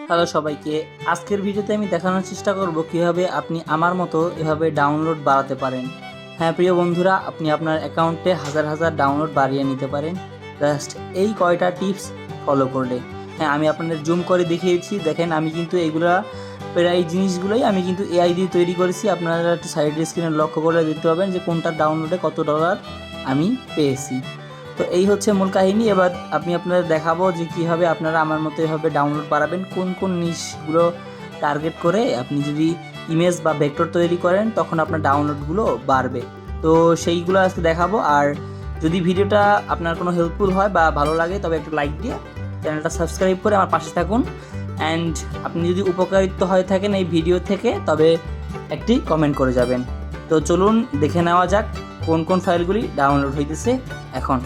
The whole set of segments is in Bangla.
হ্যালো সবাইকে। আজকের ভিডিওতে আমি দেখানোর চেষ্টা করব কিভাবে আপনি আমার মতো এভাবে ডাউনলোড বাড়াতে পারেন। হ্যাঁ প্রিয় বন্ধুরা, আপনি আপনার অ্যাকাউন্টে হাজার হাজার ডাউনলোড বাড়িয়ে নিতে পারেন জাস্ট এই কয়টা টিপস ফলো করলে। হ্যাঁ, আমি আপনাদের জুম করে দেখিয়েছি, দেখেন আমি কিন্তু এগুলা প্রায় জিনিসগুলোই আমি কিন্তু এআই দিয়ে তৈরি করেছি। আপনারা একটু সাইড স্ক্রিনে লক্ষ্য করে দেখতে পাবেন যে কোনটা ডাউনলোডে কত ডলার আমি পেয়েছি। তো এই হচ্ছে মূল কাহিনী। এবার আমি আপনাদের দেখাবো যে কীভাবে আপনারা আমার মতো এভাবে ডাউনলোড বাড়াবেন, কোন কোন নিশগুলো টার্গেট করে আপনি যদি ইমেজ বা ভেক্টর তৈরি করেন তখন আপনার ডাউনলোডগুলো বাড়বে। তো সেইগুলো আজকে দেখাবো। আর যদি ভিডিওটা আপনার কোনো হেল্পফুল হয় বা ভালো লাগে তবে একটু লাইক দিয়ে চ্যানেলটা সাবস্ক্রাইব করে আমার পাশে থাকুন। অ্যান্ড আপনি যদি উপকারিত হয়ে থাকেন এই ভিডিও থেকে তবে একটি কমেন্ট করে যাবেন। তো চলুন দেখে নেওয়া যাক কোন কোন ফাইলগুলি ডাউনলোড হইতেছে এখন।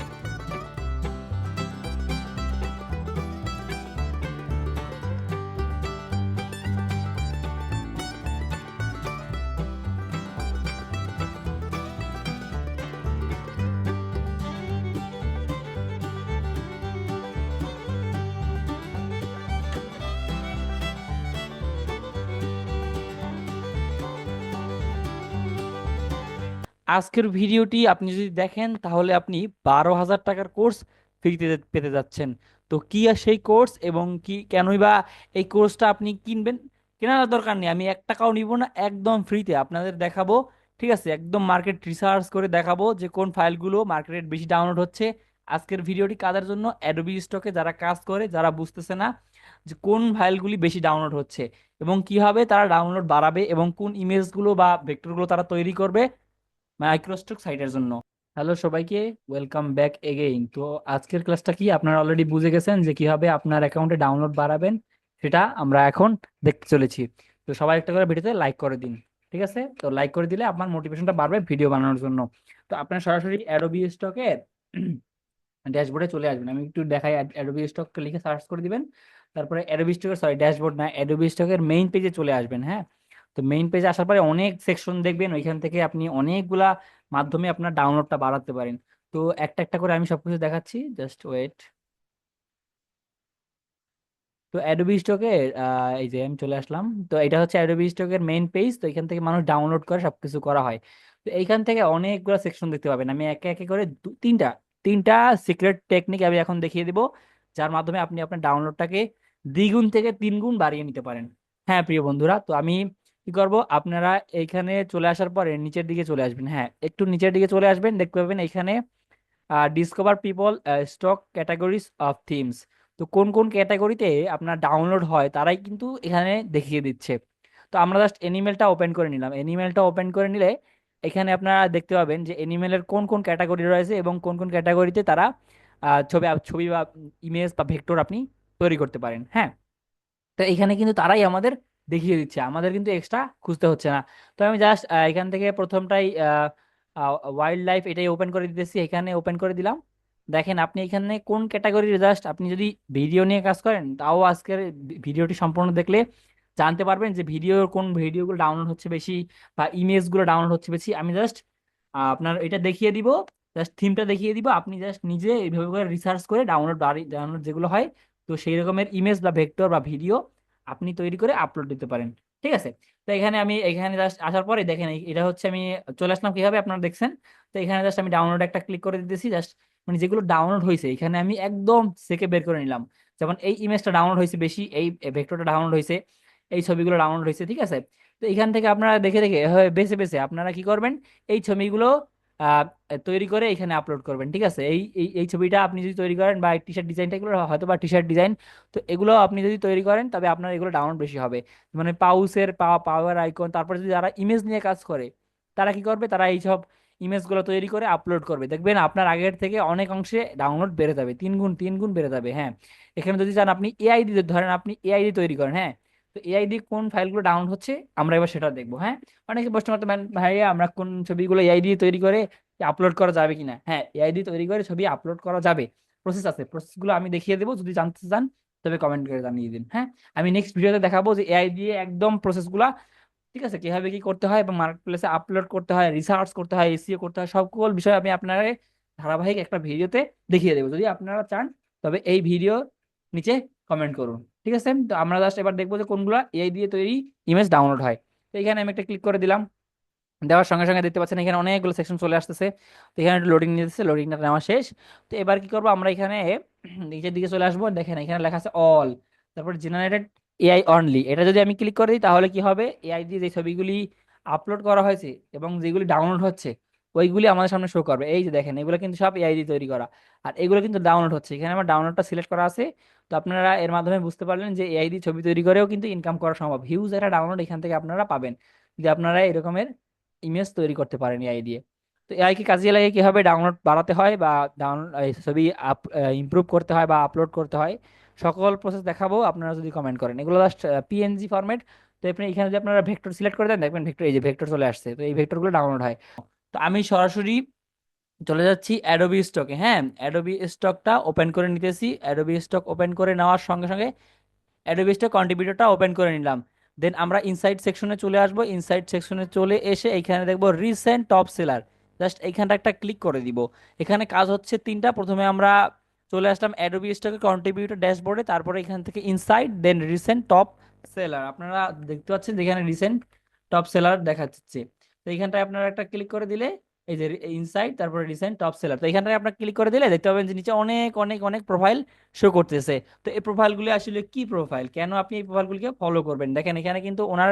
আজকের ভিডিওটি আপনি যদি দেখেন তাহলে আপনি 12,000 টাকার কোর্স ফ্রিতে পেতে যাচ্ছেন। তো কি আর সেই কোর্স এবং কি কেনই বা এই কোর্সটা আপনি কিনবেন? কেনার দরকার নেই, আমি 1 টাকাও নিব না, একদম ফ্রিতে আপনাদের দেখাবো। ঠিক আছে, একদম মার্কেট রিসার্চ করে দেখাবো যে কোন ফাইলগুলো মার্কেটে বেশি ডাউনলোড হচ্ছে। আজকের ভিডিওটি কাদের জন্য? অ্যাডোবি স্টকে যারা কাজ করে, যারা বুঝতেছে না যে কোন ফাইলগুলি বেশি ডাউনলোড হচ্ছে এবং কিভাবে তারা ডাউনলোড বাড়াবে এবং কোন ইমেজগুলো বা ভেক্টরগুলো তারা তৈরি করবে মাইক্রোস্ট্রোক সাইটের জন্য। হ্যালো সবাইকে, ওয়েলকাম ব্যাক এগেইন। তো আজকের ক্লাসটা কি আপনারা অলরেডি বুঝে গেছেন যে কিভাবে আপনার অ্যাকাউন্টে ডাউনলোড বাড়াবেন, সেটা আমরা এখন দেখতে চলেছি। তো সবাই একটা করে ভিডিওতে লাইক করে দিন। ঠিক আছে, তো লাইক করে দিলে আপনার মোটিভেশনটা বাড়বে ভিডিও বানানোর জন্য। তো আপনার সরাসরি অ্যাডোবি স্টকের ড্যাশবোর্ডে চলে আসবেন। আমি একটু দেখাই, অ্যাডোবি স্টক লিখে সার্চ করে দিবেন। তারপরে অ্যাডোবি স্টকের, সরি ড্যাশবোর্ড না, অ্যাডোবি স্টকের মেইন পেজে চলে আসবেন। হ্যাঁ, তো মেইন পেজে আসার পরে অনেক সেকশন দেখবেন, ওইখান থেকে আপনি অনেকগুলা মাধ্যমে আপনার ডাউনলোডটা বাড়াতে পারেন। তো একটা একটা করে আমি সবকিছু দেখাচ্ছি, জাস্ট ওয়েট। তো অ্যাডোবি স্টকের এই যে আমি চলে আসলাম। তো এটা হচ্ছে অ্যাডোবি স্টকের মেইন পেজ। তো এখান থেকে মানুষ ডাউনলোড করে সবকিছু করা হয়। তো এইখান থেকে অনেকগুলো সেকশন দেখতে পাবেন। আমি একে একে করে তিনটা তিনটা সিক্রেট টেকনিক আমি এখন দেখিয়ে দিব, যার মাধ্যমে আপনি আপনার ডাউনলোডটাকে দ্বিগুণ থেকে 3 গুণ বাড়িয়ে নিতে পারেন। হ্যাঁ প্রিয় বন্ধুরা, তো আমি কি করব, আপনারা এইখানে চলে আসার পরে নিচের দিকে চলে আসবেন। হ্যাঁ, একটু নিচের দিকে চলে আসবেন, দেখতে পাবেন এখানে discover people stock categories of themes. তো কোন কোন ক্যাটাগরিতে আপনার ডাউনলোড হয় তারাই কিন্তু এখানে দেখিয়ে দিচ্ছে। তো আমরা জাস্ট এনিমেলটা ওপেন করে নিলাম। এনিমেলটা ওপেন করে নিলে এখানে আপনারা দেখতে পাবেন যে এনিমেলের কোন কোন ক্যাটাগরি রয়েছে এবং কোন কোন ক্যাটাগরিতে তারা ছবি ছবি বা ইমেজ বা ভেক্টর আপনি তৈরি করতে পারেন। হ্যাঁ, তো এখানে কিন্তু তারাই আমাদের দেখিয়ে দিচ্ছে, আমাদের কিন্তু এক্সট্রা খুঁজতে হচ্ছে না। তো আমি জাস্ট এখান থেকে প্রথমটাই ওয়াইল্ড লাইফ এটাই ওপেন করে দিতেছি, এখানে ওপেন করে দিলাম। দেখেন আপনি এখানে কোন ক্যাটাগরির, জাস্ট আপনি যদি ভিডিও নিয়ে কাজ করেন তাও আজকের ভিডিওটি সম্পূর্ণ দেখলে জানতে পারবেন যে কোন ভিডিওগুলো ডাউনলোড হচ্ছে বেশি বা ইমেজগুলো ডাউনলোড হচ্ছে বেশি। আমি জাস্ট আপনার এটা দেখিয়ে দিব, জাস্ট থিমটা দেখিয়ে দিব, আপনি জাস্ট নিজে এইভাবে করে রিসার্চ করে ডাউনলোড যেগুলো হয়, তো সেই রকমের ইমেজ বা ভেক্টর বা ভিডিও আপনি তৈরি করে আপলোড দিতে পারেন। ঠিক আছে, তো এখানে আমি এখানে জাস্ট আসার পরে দেখেন এটা হচ্ছে আমি চলে আসলাম কিভাবে আপনারা দেখছেন। তো এখানে জাস্ট আমি ডাউনলোড একটা ক্লিক করে দিতেছি, জাস্ট মানে যেগুলো ডাউনলোড হয়েছে এখানে আমি একদম সেকে বের করে নিলাম। যেমন এই ইমেজটা ডাউনলোড হয়েছে বেশি, এই ভেক্টরটা ডাউনলোড হয়েছে, এই ছবিগুলো ডাউনলোড হয়েছে। ঠিক আছে, তো এখান থেকে আপনারা দেখে দেখে বেছে বেছে আপনারা কি করবেন, এই ছবিগুলো আহ, তৈরি করে এখানে আপলোড করবেন। ঠিক আছে, এই এই এই ছবিটা আপনি যদি তৈরি করেন বা টি শার্ট ডিজাইনটা, এগুলো হয়তো বা টি শার্ট ডিজাইন, তো এগুলো আপনি যদি তৈরি করেন তবে আপনার এগুলো ডাউনলোড বেশি হবে। মানে পাউসের পাওয়ার আইকন, তারপর যদি যারা ইমেজ নিয়ে কাজ করে তারা কি করবে, তারা এইসব ইমেজগুলো তৈরি করে আপলোড করবে, দেখবেন আপনার আগের থেকে অনেক অংশে ডাউনলোড বেড়ে যাবে, 3 গুণ 3 গুণ বেড়ে যাবে। হ্যাঁ, এখানে যদি চান আপনি এআই দিয়ে, ধরেন আপনি এআই দিয়ে তৈরি করেন, হ্যাঁ, তো এআই দিয়ে কোন ফাইলগুলো ডাউনলোড হচ্ছে আমরা এবার সেটা দেখবো। হ্যাঁ, অনেকে প্রশ্ন করতে পারেন ভাইয়া আমরা কোন ছবিগুলো এআই দিয়ে তৈরি করে আপলোড করা যাবে কিনা। হ্যাঁ, এআই দিয়ে তৈরি করে ছবি আপলোড করা যাবে, প্রসেস আছে, প্রসেসগুলো আমি দেখিয়ে দেবো। যদি জানতে চান তবে কমেন্ট করে জানিয়ে দিন। হ্যাঁ, আমি নেক্সট ভিডিওতে দেখাবো যে এআই দিয়ে একদম প্রসেসগুলা, ঠিক আছে, কিভাবে কি করতে হয় এবং মার্কেট প্লেসে আপলোড করতে হয়, রিসার্চ করতে হয়, এসইও করতে হয়, সকল বিষয় আমি আপনার ধারাবাহিক একটা ভিডিওতে দেখিয়ে দেবো। যদি আপনারা চান তবে এই ভিডিও নিচে কমেন্ট করুন। ঠিক আছে, তো আমরা জাস্ট এবার দেখবো যে কোনগুলা এআই দিয়ে তৈরি ইমেজ ডাউনলোড হয়। তো এখানে আমি একটা ক্লিক করে দিলাম। দেওয়ার সঙ্গে সঙ্গে দেখতে পাচ্ছেন এখানে অনেকগুলো সেকশন চলে আসতেছে। তো এখানে একটু লোডিং নিতেছে, লোডিংটা নেওয়া শেষ। তো এবার কি করবো আমরা এখানে নিচের দিকে চলে আসবো, দেখেন এখানে লেখা আছে অল, তারপর জেনারেটেড এআই অনলি। এটা যদি আমি ক্লিক করে দিই তাহলে কি হবে, এআই দিয়ে যে ছবিগুলি আপলোড করা হয়েছে এবং যেগুলি ডাউনলোড হচ্ছে ওইগুলি আমাদের সামনে শো করবে। এই যে দেখেন এগুলো কিন্তু সব এআই দিয়ে তৈরি করা, আর এগুলো কিন্তু ডাউনলোড হচ্ছে। এখানে আমার ডাউনলোডটা সিলেক্ট করা আছে। তো আপনারা এর মাধ্যমে বুঝতে পারলেন যে এআই দিয়ে ছবি তৈরি করেও কিন্তু ইনকাম করা সম্ভব। হিউজ একটা ডাউনলোড এখান থেকে আপনারা পাবেন যে আপনারা এরকমের ইমেজ তৈরি করতে পারেন এআই দিয়ে। তো এআই কে কাজে লাগিয়ে কিভাবে ডাউনলোড বাড়াতে হয় বা ডাউন ছবি আপ ইমপ্রুভ করতে হয় বা আপলোড করতে হয়, সকল প্রসেস দেখাবো আপনারা যদি কমেন্ট করেন। এগুলো জাস্ট পিএনজি ফরম্যাট। তো আপনি এখানে যদি আপনারা ভেক্টর সিলেক্ট করে দেন দেখবেন ভেক্টর, এই যে ভেক্টর চলে আসছে, তো এই ভেক্টরগুলো ডাউনলোড হয়। তো আমি সরাসরি চলে যাচ্ছি অ্যাডোবি স্টকে। হ্যাঁ, অ্যাডোবি স্টকটা ওপেন করে নিতেছি। অ্যাডোবি স্টক ওপেন করে নেওয়ার সঙ্গে সঙ্গে অ্যাডোবি স্টক কন্ট্রিবিউটরটা ওপেন করে নিলাম। দেন আমরা ইনসাইড সেকশনে চলে আসবো। ইনসাইড সেকশনে চলে এসে এখানে দেখবো রিসেন্ট টপ সেলার, জাস্ট এইখানটা একটা ক্লিক করে দিব। এখানে কাজ হচ্ছে তিনটা। প্রথমে আমরা চলে আসলাম অ্যাডোবি স্টকের কন্ট্রিবিউটর ড্যাশবোর্ডে, তারপরে এখান থেকে ইনসাইড, দেন রিসেন্ট টপ সেলার। আপনারা দেখতে পাচ্ছেন যেখানে রিসেন্ট টপ সেলার দেখা যাচ্ছে। তো এইখানটায় আপনারা একটা ক্লিক করে দিলে এই যে ইনসাইড, তারপরে রিসেন্ট টপ সেলার, তো এখানটায় আপনার ক্লিক করে দিলে দেখতে পাবেন যে নিচে অনেক অনেক অনেক প্রোফাইল শো করতেছে। তো এই প্রোফাইলগুলি আসলে কি প্রোফাইল, কেন আপনি এই প্রোফাইলগুলিকে ফলো করবেন, দেখেন এখানে কিন্তু ওনার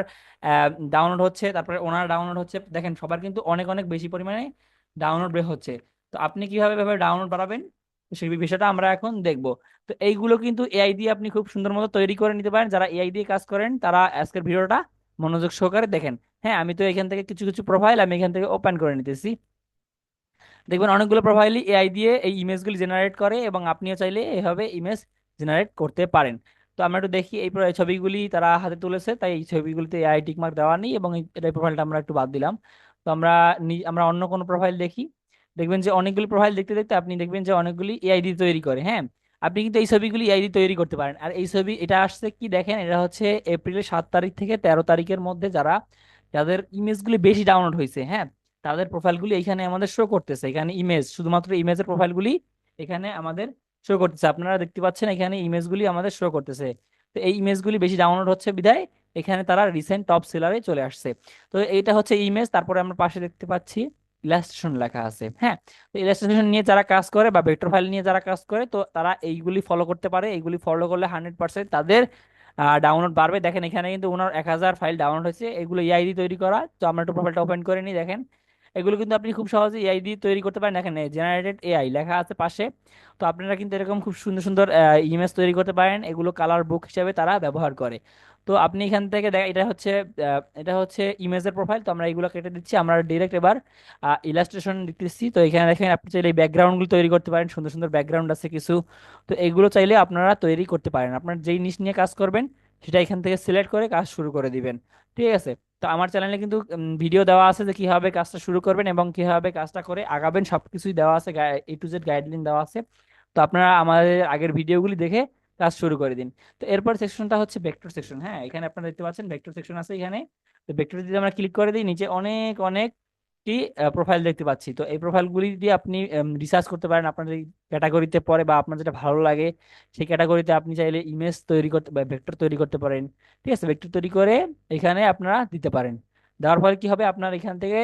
ডাউনলোড হচ্ছে, তারপরে ওনার ডাউনলোড হচ্ছে, দেখেন সবার কিন্তু অনেক অনেক বেশি পরিমাণে ডাউনলোড বের হচ্ছে। তো আপনি কিভাবে ভাবে ডাউনলোড বাড়াবেন, তো সেই বিষয়টা আমরা এখন দেখব। তো এইগুলো কিন্তু এআই দিয়ে আপনি খুব সুন্দর মতো তৈরি করে নিতে পারেন। যারা এআই দিয়ে কাজ করেন তারা আজকের ভিডিওটা মনোযোগ সহকারে দেখেন। হ্যাঁ, আমি তো এখান থেকে কিছু কিছু প্রোফাইল আমি এখান থেকে ওপেন করে নিতেছি। দেখবেন অনেকগুলো প্রোফাইলই এআই দিয়ে এই ইমেজগুলি জেনারেট করে এবং আপনিও চাইলে এভাবে ইমেজ জেনারেট করতে পারেন। তো আমরা একটু দেখি এই ছবিগুলি তারা হাতে তুলেছে, তাই এই ছবিগুলিতে এআই টিক মার্ক দেওয়া নেই এবং এই প্রোফাইলটা আমরা একটু বাদ দিলাম। তো আমরা আমরা অন্য কোনো প্রোফাইল দেখি। দেখবেন যে অনেকগুলি প্রোফাইল দেখতে দেখতে আপনি দেখবেন যে অনেকগুলি এআই দিয়ে তৈরি করে। হ্যাঁ, আপনি কিন্তু এই ছবিগুলি এআই দিয়ে তৈরি করতে পারেন। আর এই ছবি এটা আসছে কি দেখেন, এটা হচ্ছে এপ্রিলের 7 তারিখ থেকে 13 তারিখের মধ্যে যাদের ইমেজগুলি বেশি ডাউনলোড হয়েছে, হ্যাঁ, তাদের প্রোফাইলগুলি এখানে আমাদের শো করতেছে। এখানে ইমেজ, শুধুমাত্র ইমেজের প্রোফাইলগুলি এখানে আমাদের শো করতেছে। আপনারা দেখতে পাচ্ছেন এখানে ইমেজগুলি আমাদের শো করতেছে। তো এই ইমেজগুলি বেশি ডাউনলোড হচ্ছে বিধায় এখানে তারা রিসেন্ট টপ সেলারে চলে আসছে। তো এইটা হচ্ছে ইমেজ। তারপরে আমরা পাশে দেখতে পাচ্ছি ইলাস্ট্রেশন লেখা আছে। হ্যাঁ, তো ইলাস্ট্রেশন নিয়ে যারা কাজ করে বা ভেক্টর ফাইল নিয়ে যারা কাজ করে, তো তারা এইগুলি ফলো করতে পারে। এইগুলি ফলো করলে 100% তাদের ডাউনলোড বাড়বে। দেখেন এখানে কিন্তু ওনার 1000 ফাইল ডাউনলোড হয়েছে, এগুলো এআই দিয়ে তৈরি করা। তো আমরা একটু প্রোফাইলটা ওপেন করে নিই। দেখেন এগুলো কিন্তু আপনি খুব সহজে এআই দিয়ে তৈরি করতে পারেন। দেখেন জেনারেটেড এআই লেখা আছে পাশে। তো আপনারা কিন্তু এরকম খুব সুন্দর সুন্দর ইমেজ তৈরি করতে পারেন, এগুলো কালার বুক হিসেবে তারা ব্যবহার করে। তো আপনি এখান থেকে এটা হচ্ছে ইমেজের প্রোফাইল। তো আমরা এগুলো কেটে দিচ্ছি, আমরা ডিরেক্ট এবার ইলাস্ট্রেশন দিতেছি। তো এখানে দেখেন আপনি চাইলে এই ব্যাকগ্রাউন্ডগুলো তৈরি করতে পারেন, সুন্দর সুন্দর ব্যাকগ্রাউন্ড আছে কিছু। তো এগুলো চাইলে আপনারা তৈরি করতে পারেন। আপনার যেই নিশ নিয়ে কাজ করবেন সেটা এখান থেকে সিলেক্ট করে কাজ শুরু করে দিবেন। ঠিক আছে, তো আমার চ্যানেলে কিন্তু ভিডিও দেওয়া আছে যে কিভাবে কাজটা শুরু করবেন এবং কিভাবে কাজটা করে আগাবেন, সবকিছুই দেওয়া আছে, A to Z গাইডলাইন দেওয়া আছে। তো আপনারা আমাদের আগের ভিডিওগুলি দেখে কাজ শুরু করে দিন। তো এরপর সেকশনটা হচ্ছে ভেক্টর সেকশন। হ্যাঁ, এখানে আপনারা দেখতে পাচ্ছেন ভেক্টর সেকশন আছে এখানে। তো ভেক্টর যদি আমরা ক্লিক করে দিই নিচে অনেক অনেকটি প্রোফাইল দেখতে পাচ্ছি। তো এই প্রোফাইলগুলি দিয়ে আপনি রিসার্চ করতে পারেন আপনার এই ক্যাটাগরিতে পড়ে বা আপনার যেটা ভালো লাগে সেই ক্যাটাগরিতে আপনি চাইলে ইমেজ তৈরি করতে বা ভেক্টর তৈরি করতে পারেন। ঠিক আছে, ভেক্টর তৈরি করে এখানে আপনারা দিতে পারেন। দেওয়ার ফলে কি হবে, আপনার এখান থেকে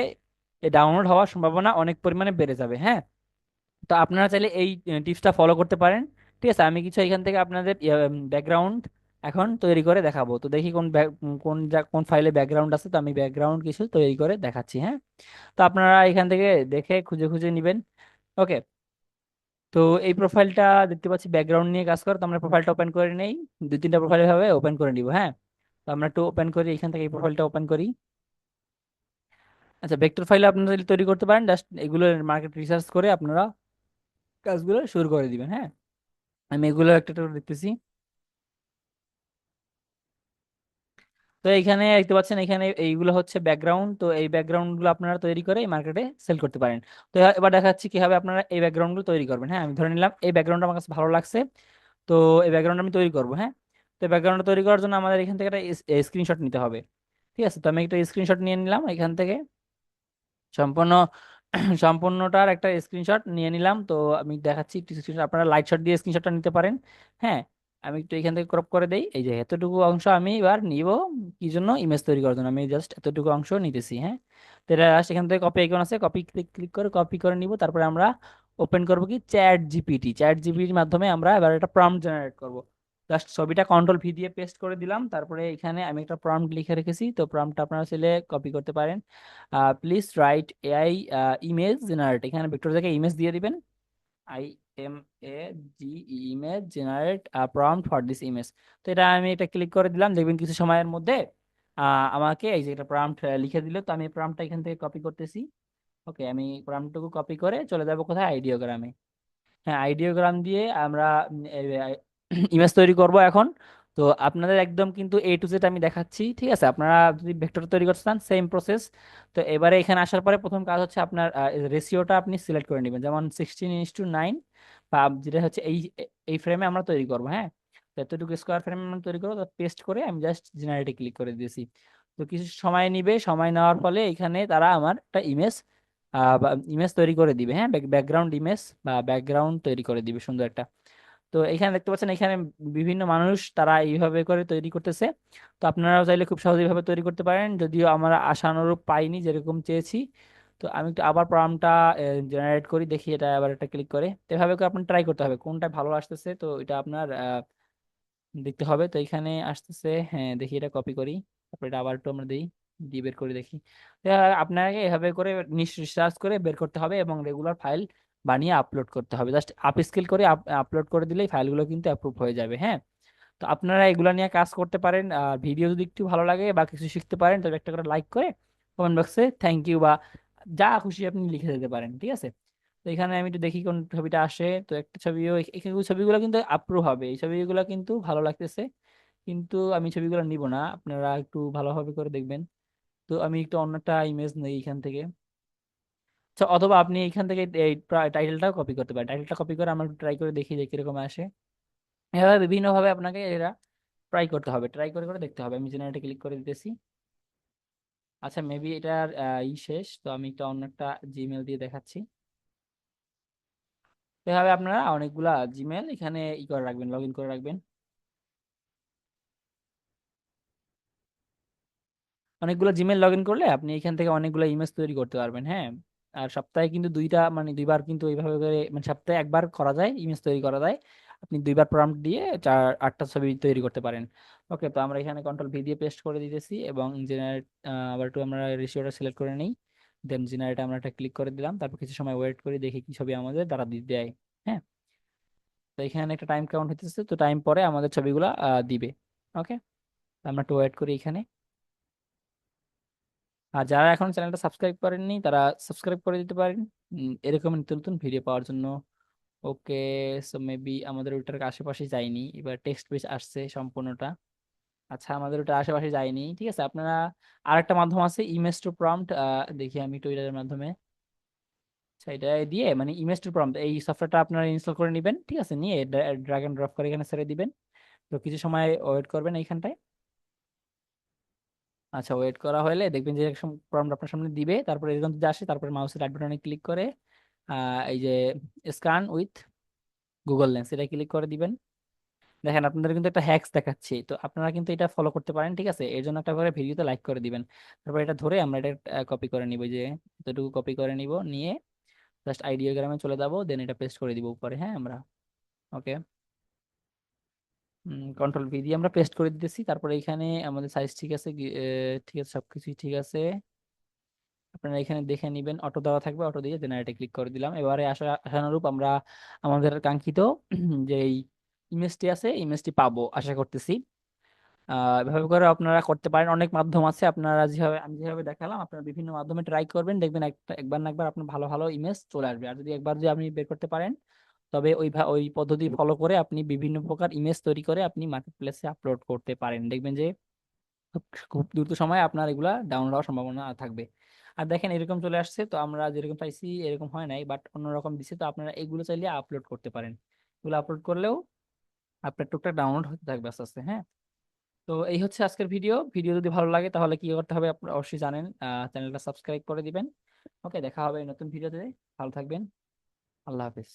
ডাউনলোড হওয়ার সম্ভাবনা অনেক পরিমাণে বেড়ে যাবে। হ্যাঁ, তো আপনারা চাইলে এই টিপসটা ফলো করতে পারেন। ঠিক আছে, আমি কিছু এখান থেকে আপনাদের ব্যাকগ্রাউন্ড এখন তৈরি করে দেখাবো। তো দেখি কোন ফাইলে ব্যাকগ্রাউন্ড আছে। তো আমি ব্যাকগ্রাউন্ড কিছু তৈরি করে দেখাচ্ছি। হ্যাঁ, তো আপনারা এখান থেকে দেখে খুঁজে খুঁজে নেবেন। ওকে, তো এই প্রোফাইলটা দেখতে পাচ্ছি ব্যাকগ্রাউন্ড নিয়ে কাজ করে। তো আমরা প্রোফাইলটা ওপেন করে নেই, 2-3টা প্রোফাইল ভাবে ওপেন করে নিব। হ্যাঁ, তো আমরা একটু ওপেন করি, এখান থেকে এই প্রোফাইলটা ওপেন করি। আচ্ছা, ভেক্টর ফাইলে আপনারা যদি তৈরি করতে পারেন, জাস্ট এগুলো মার্কেট রিসার্চ করে আপনারা কাজগুলো শুরু করে দিবেন। হ্যাঁ, আমি এগুলো একটা একটা করে দেখতেছি। তো এখানে দেখতে পাচ্ছেন এখানে এইগুলো হচ্ছে ব্যাকগ্রাউন্ড। তো এই ব্যাকগ্রাউন্ড গুলো আপনারা তৈরি করে এই মার্কেটে সেল করতে পারেন। তো এবার দেখাচ্ছি কিভাবে আপনারা এই ব্যাকগ্রাউন্ড গুলো তৈরি করবেন। হ্যাঁ, আমি ধরে নিলাম এই ব্যাকগ্রাউন্ড আমার কাছে ভালো লাগছে। তো এই ব্যাকগ্রাউন্ড আমি তৈরি করবো। হ্যাঁ, তো ব্যাকগ্রাউন্ড তৈরি করার জন্য আমাদের এখান থেকে একটা স্ক্রিনশট নিতে হবে। ঠিক আছে, তো আমি একটা স্ক্রিনশট নিয়ে নিলাম এখান থেকে সম্পূর্ণ সম্পূর্ণটার একটা স্ক্রিনশট নিয়ে নিলাম। তো আমি দেখাচ্ছি একটু স্ক্রিনশট, আপনারা লাইট শট দিয়ে স্ক্রিনশটটা নিতে পারেন। হ্যাঁ, আমি একটু এখান থেকে ক্রপ করে দেই, এই যে এতটুকু অংশ আমি এবার নিব কি জন্য, ইমেজ তৈরি করার জন্য আমি জাস্ট এতটুকু অংশ নিতেছি। হ্যাঁ, তো এটা জাস্ট এখান থেকে কপি আইকন আছে, কপি ক্লিক করে কপি করে নিব। তারপরে আমরা ওপেন করব কি চ্যাট জিপিটি, চ্যাট জিপিটির মাধ্যমে আমরা এবার একটা প্রম্পট জেনারেট করব। জাস্ট ছবিটা কন্ট্রোল ভি দিয়ে পেস্ট করে দিলাম, তারপরে এখানে আমি একটা প্রম্পট লিখে রেখেছি, তো প্রম্পটটা আপনারা চাইলে কপি করতে পারেন। Please write AI image generate, এখানে ভেক্টর থেকে ইমেজ দিয়ে দিবেন। Image generate prompt for this image. তো এটা আমি এটা ক্লিক করে দিলাম, দেখবেন কিছু সময়ের মধ্যে আমাকে এই যে একটা প্রম্পট লিখে দিল। তো আমি প্রম্পটটা এখান থেকে কপি করতেছি। ওকে, আমি প্রম্পটটুকু কপি করে চলে যাব কোথায়, আইডিওগ্রামে। হ্যাঁ, আইডিওগ্রাম দিয়ে আমরা ইমেজ তৈরি করব এখন। তো আপনাদের একদম কিন্তু A to Z আমি দেখাচ্ছি, ঠিক আছে? আপনারা যদি ভেক্টর তৈরি করতে চান সেম প্রসেস। তো এবারে এখানে আসার পরে প্রথম কাজ হচ্ছে আপনার রেশিওটা আপনি সিলেক্ট করে নেবেন, যেমন 16:9, বা যেটা হচ্ছে এই এই ফ্রেমে আমরা তৈরি করব। হ্যাঁ, তো এতটুকু স্কোয়ার ফ্রেমে আমরা তৈরি করবো, পেস্ট করে আমি জাস্ট জেনারেটে ক্লিক করে দিয়েছি। তো কিছু সময় নিবে, সময় নেওয়ার ফলে এখানে তারা আমার একটা ইমেজ ইমেজ তৈরি করে দিবে। হ্যাঁ, ব্যাকগ্রাউন্ড ইমেজ বা ব্যাকগ্রাউন্ড তৈরি করে দিবে সুন্দর একটা। তো এখানে দেখতে পাচ্ছেন, এখানে বিভিন্ন মানুষ তারা এইভাবে করে তৈরি করতেছে। তো আপনারাও চাইলে খুব সহজে এইভাবে তৈরি করতে পারেন, যদিও আমরা আশানুরূপ পাইনি যেরকম চেয়েছি। তো আমি একটু আবার প্রম্পটটা জেনারেট করি, দেখি এটা আবার একটা ক্লিক করে। তো এভাবে করে আপনার ট্রাই করতে হবে কোনটা ভালো আসতেছে, তো এটা আপনার দেখতে হবে। তো এখানে আসতেছে, হ্যাঁ দেখি এটা কপি করি, তারপরে এটা আবার একটু আমরা দিই, দিয়ে বের করে দেখি। তো আপনাকে এভাবে করে রিসার্চ করে বের করতে হবে এবং রেগুলার ফাইল বানিয়ে আপলোড করতে হবে। জাস্ট আপ স্কেল করে আপলোড করে দিলেই ফাইলগুলো কিন্তু অ্যাপ্রুভ হয়ে যাবে। হ্যাঁ, তো আপনারা এগুলা নিয়ে কাজ করতে পারেন। আর ভিডিও যদি একটু ভালো লাগে বা কিছু শিখতে পারেন, তবে একটা করে লাইক করে কমেন্ট বক্সে থ্যাংক ইউ বা যা খুশি আপনি লিখে দিতে পারেন, ঠিক আছে? তো এখানে আমি একটু দেখি কোন ছবিটা আসে। তো একটা ছবিও এখানে ছবিগুলো কিন্তু আপ্রুভ হবে, এই ছবিগুলো কিন্তু ভালো লাগতেছে, কিন্তু আমি ছবিগুলো নিব না, আপনারা একটু ভালোভাবে করে দেখবেন। তো আমি একটু অন্যটা ইমেজ নেই এখান থেকে। আচ্ছা, অথবা আপনি এখান থেকে এই টাইটেলটাও কপি করতে পারেন, টাইটেলটা কপি করে আমরা ট্রাই করে দেখি যে কিরকম আসে। এভাবে বিভিন্ন ভাবে আপনাকে এরা ট্রাই করতে হবে, ট্রাই করে করে দেখতে হবে। আমি জেনারেটে ক্লিক করে দিতেছি। আচ্ছা, মেবি এটার শেষ, তো আমি একটা অন্য একটা জিমেল দিয়ে দেখাচ্ছি। তো এভাবে আপনারা অনেকগুলা জিমেল এখানে করে রাখবেন, লগ ইন করে রাখবেন। অনেকগুলো জিমেল লগ ইন করলে আপনি এখান থেকে অনেকগুলো ইমেজ তৈরি করতে পারবেন। হ্যাঁ, আর সপ্তাহে কিন্তু দুইটা, মানে দুইবার কিন্তু এইভাবে করে, মানে সপ্তাহে একবার করা যায়, ইমেজ তৈরি করা যায়। আপনি দুইবার প্রম্পট দিয়ে 8টা ছবি তৈরি করতে পারেন। ওকে, তো আমরা এখানে কন্ট্রোল ভি দিয়ে পেস্ট করে দিতেছি এবং জেনারেট, আবার একটু আমরা রেশিওটা সিলেক্ট করে নিই। দেন জেনারেট আমরা একটা ক্লিক করে দিলাম, তারপর কিছু সময় ওয়েট করে দেখি কি ছবি আমাদের দ্বারা দিয়ে দেয়। হ্যাঁ, তো এখানে একটা টাইম কাউন্ট হতেছে, তো টাইম পরে আমাদের ছবিগুলা দিবে। ওকে, আমরা একটু ওয়েট করি এখানে। আর যারা এখন চ্যানেলটা সাবস্ক্রাইব করেননি তারা সাবস্ক্রাইব করে দিতে পারেন এরকম নতুন নতুন ভিডিও পাওয়ার জন্য। ওকে, সো মেবি আমাদের ওটার আশেপাশে যায়নি, এবার টেক্সট পেজ আসছে সম্পূর্ণটা। আচ্ছা, আমাদের ওটা আশেপাশে যায়নি, ঠিক আছে। আপনারা আরেকটা মাধ্যম আছে ইমেজ টু প্রম্পট, দেখি আমি টুইটারের মাধ্যমে। আচ্ছা, এটা দিয়ে মানে ইমেজ টু প্রম্পট এই সফটওয়্যারটা আপনারা ইনস্টল করে নেবেন, ঠিক আছে, নিয়ে ড্র্যাগ এন্ড ড্রপ করে এখানে ছেড়ে দিবেন। তো কিছু সময় ওয়েট করবেন এইখানটায়। আচ্ছা, ওয়েট করা হলে দেখবেন যে প্রম্পট আপনার সামনে দিবে, তারপরে এরকম যদি আসে তারপরে মাউসের রাইট বাটনে ক্লিক করে এই যে স্ক্যান উইথ গুগল লেন্স এটা ক্লিক করে দিবেন। দেখেন আপনাদের কিন্তু একটা হ্যাক্স দেখাচ্ছি, তো আপনারা কিন্তু এটা ফলো করতে পারেন, ঠিক আছে? এর জন্য একটা করে ভিডিওতে লাইক করে দিবেন। তারপর এটা ধরে আমরা এটা কপি করে নিব, যে এতটুকু কপি করে নিব, নিয়ে জাস্ট আইডিওগ্রামে চলে যাবো, দেন এটা পেস্ট করে দিব উপরে। হ্যাঁ, আমরা ওকে, কন্ট্রোল ভি দিয়ে আমরা পেস্ট করে দিতেছি। তারপরে এখানে আমাদের সাইজ ঠিক আছে, ঠিক আছে, সবকিছুই ঠিক আছে। আপনারা এখানে দেখে নেবেন, অটো দেওয়া থাকবে, অটো দিয়ে জেনারেটে ক্লিক করে দিলাম। এবারে আশানুরূপ আমরা আমাদের কাঙ্ক্ষিত যে ইমেজটি আছে ইমেজটি পাবো আশা করতেছি। এভাবে করে আপনারা করতে পারেন, অনেক মাধ্যম আছে। আপনারা যেভাবে আমি যেভাবে দেখালাম আপনারা বিভিন্ন মাধ্যমে ট্রাই করবেন, দেখবেন একবার না একবার আপনার ভালো ভালো ইমেজ চলে আসবে। আর যদি একবার যদি আপনি বের করতে পারেন, তবে ওই পদ্ধতি ফলো করে আপনি বিভিন্ন প্রকার ইমেজ তৈরি করে আপনি মার্কেট প্লেসে আপলোড করতে পারেন, দেখবেন যে খুব খুব দ্রুত সময়ে আপনার এগুলা ডাউনলোড হওয়ার সম্ভাবনা থাকবে। আর দেখেন এরকম চলে আসছে, তো আমরা যেরকম চাইছি এরকম হয় নাই, বাট অন্যরকম দিছে। তো আপনারা এগুলো চাইলে আপলোড করতে পারেন, এগুলো আপলোড করলেও আপনার টুকটাক ডাউনলোড হতে থাকবে আস্তে আস্তে। হ্যাঁ, তো এই হচ্ছে আজকের ভিডিও। ভিডিও যদি ভালো লাগে তাহলে কি করতে হবে আপনারা অবশ্যই জানেন, চ্যানেলটা সাবস্ক্রাইব করে দিবেন। ওকে, দেখা হবে নতুন ভিডিওতে, ভালো থাকবেন, আল্লাহ হাফেজ।